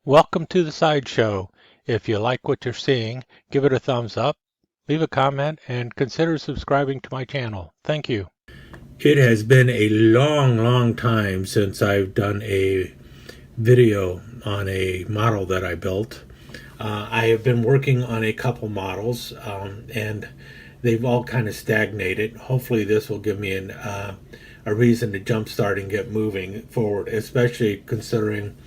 Welcome to the Sideshow. If you like what you're seeing, give it a thumbs up, leave a comment, and consider subscribing to my channel. Thank you. It has been a long time since I've done a video on a model that I built. I have been working on a couple models, and they've all kind of stagnated. Hopefully this will give me a reason to jumpstart and get moving forward, especially considering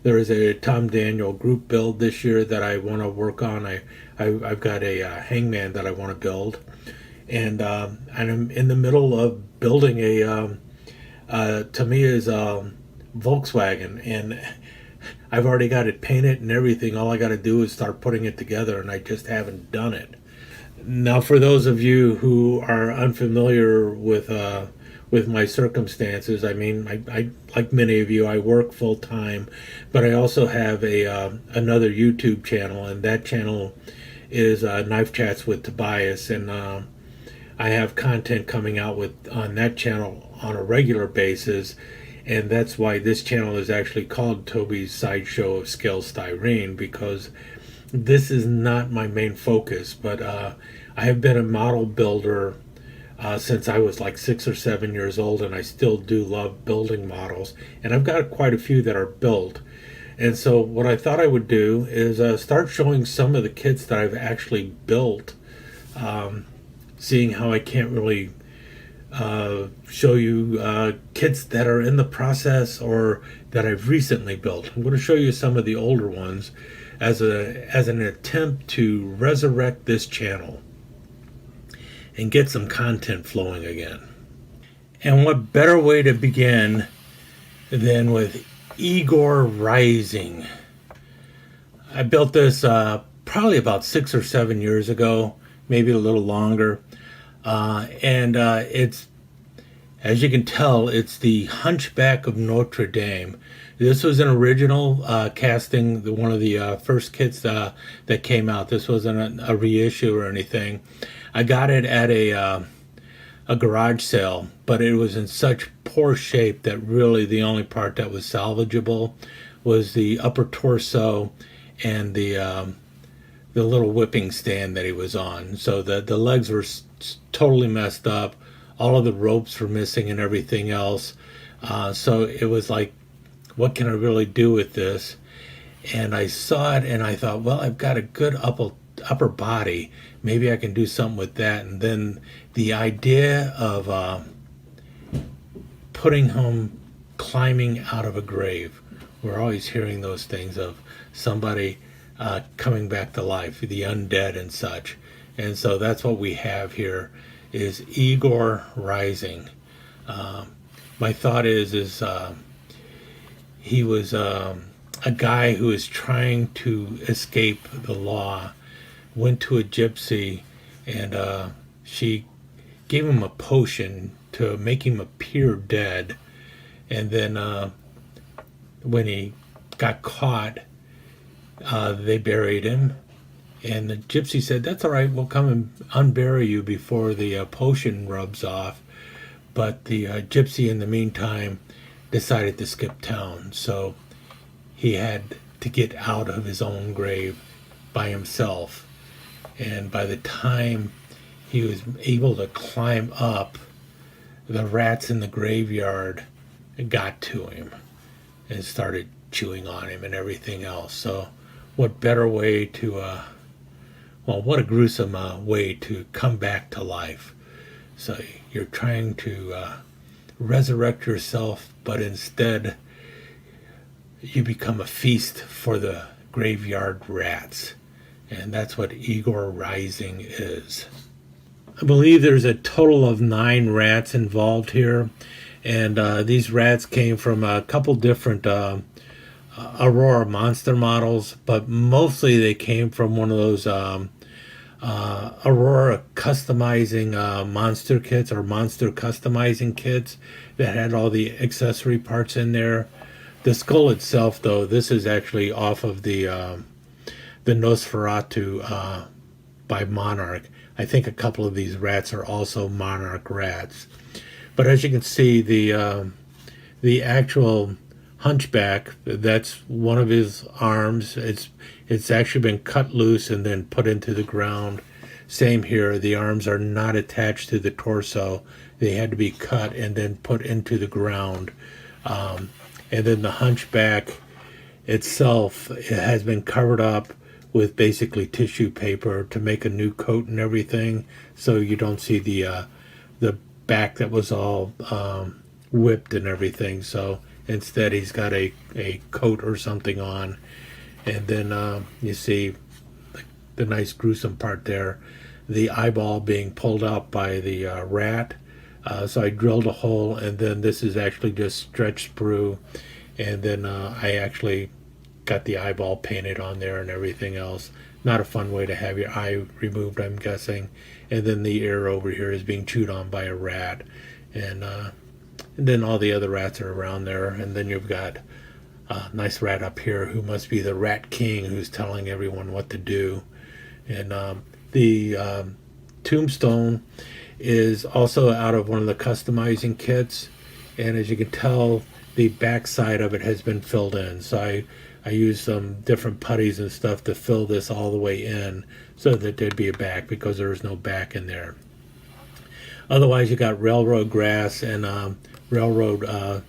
there is a Tom Daniel group build this year that I want to work on. I've got a hangman that I want to build, and I'm in the middle of building Tamiya's Volkswagen, and I've already got it painted and everything. All I got to do is start putting it together, and I just haven't done it. Now, for those of you who are unfamiliar with my circumstances, I mean, I like many of you, I work full time, but I also have another YouTube channel, and that channel is Knife Chats with Tobias, and I have content coming out on that channel on a regular basis, and that's why this channel is actually called Toby's Sideshow of Scale Styrene, because this is not my main focus, but I have been a model builder since I was like 6 or 7 years old, and I still do love building models, and I've got quite a few that are built. And so what I thought I would do is start showing some of the kits that I've actually built, seeing how I can't really show you kits that are in the process or that I've recently built. I'm going to show you some of the older ones as an attempt to resurrect this channel and get some content flowing again. And what better way to begin than with Igor Rising. I built this probably about 6 or 7 years ago, maybe a little longer. And it's, as you can tell, it's the Hunchback of Notre Dame. This was an original casting, one of the first kits that came out. This wasn't a reissue or anything. I got it at a garage sale, but it was in such poor shape that really the only part that was salvageable was the upper torso and the little whipping stand that he was on. So the legs were totally messed up. All of the ropes were missing and everything else. So it was like, what can I really do with this? And I saw it and I thought, well, I've got a good upper body. Maybe I can do something with that. And then the idea of putting him climbing out of a grave. We're always hearing those things of somebody coming back to life, the undead and such. And so that's what we have here is Igor Rising. My thought is he was a guy who is trying to escape the law, went to a gypsy, and she gave him a potion to make him appear dead. And then when he got caught, they buried him. And the gypsy said, that's all right, we'll come and unbury you before the potion rubs off. But the gypsy, in the meantime, decided to skip town. So he had to get out of his own grave by himself. And by the time he was able to climb up, the rats in the graveyard got to him and started chewing on him and everything else. So what better way to, well, what a gruesome way to come back to life. So you're trying to resurrect yourself, but instead you become a feast for the graveyard rats. And that's what Igor Rising is. I believe there's a total of 9 rats involved here. And these rats came from a couple different Aurora monster models, but mostly they came from one of those Aurora customizing monster kits or monster customizing kits that had all the accessory parts in there. The skull itself, though, this is actually off of the Nosferatu by Monarch. I think a couple of these rats are also Monarch rats. But as you can see, the actual Hunchback. That's one of his arms. It's actually been cut loose and then put into the ground. Same here. The arms are not attached to the torso. They had to be cut and then put into the ground. And then the Hunchback itself, it has been covered up with basically tissue paper to make a new coat and everything, so you don't see the back that was all whipped and everything. So instead, he's got a coat or something on, and then you see the nice gruesome part there, the eyeball being pulled out by the rat. So I drilled a hole, and then this is actually just stretched through, and then I actually got the eyeball painted on there and everything else. Not a fun way to have your eye removed, I'm guessing. And then the ear over here is being chewed on by a rat, and then all the other rats are around there. And then you've got a nice rat up here who must be the Rat King, who's telling everyone what to do. And the tombstone is also out of one of the customizing kits, and as you can tell, the back side of it has been filled in. So I used some different putties and stuff to fill this all the way in so that there'd be a back, because there was no back in there. Otherwise, you got railroad grass and railroad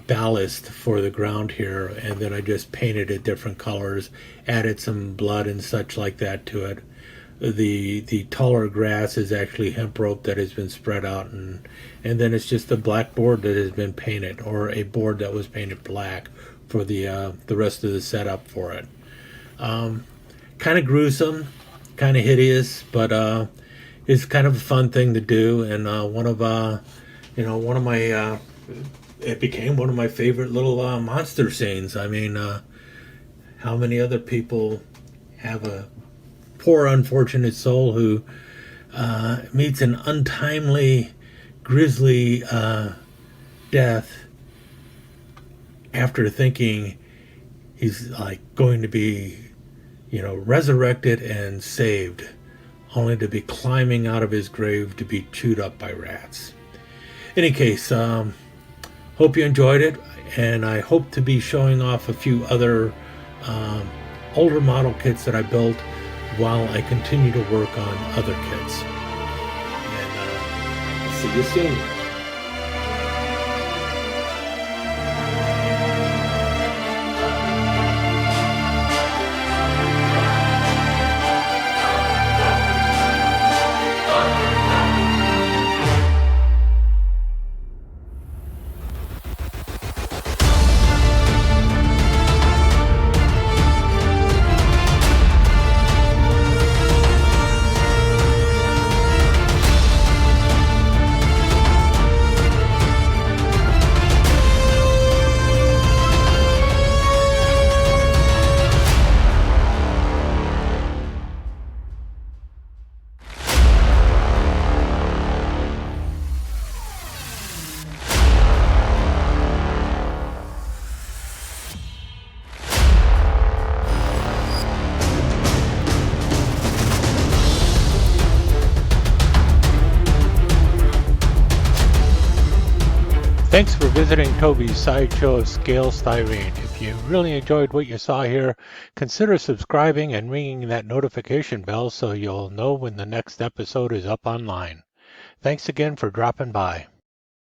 ballast for the ground here, and then I just painted it different colors, added some blood and such like that to it. The taller grass is actually hemp rope that has been spread out, and then it's just a black board that has been painted, or a board that was painted black for the rest of the setup for it. Kind of gruesome, kind of hideous, but it's kind of a fun thing to do, and one of my it became one of my favorite little monster scenes. I mean, how many other people have a poor unfortunate soul who meets an untimely, grisly death after thinking he's like going to be, resurrected and saved, only to be climbing out of his grave to be chewed up by rats. Any case, hope you enjoyed it, and I hope to be showing off a few other older model kits that I built while I continue to work on other kits. And see you soon. Thanks for visiting Toby's Sideshow of Scale Styrene. If you really enjoyed what you saw here, consider subscribing and ringing that notification bell so you'll know when the next episode is up online. Thanks again for dropping by.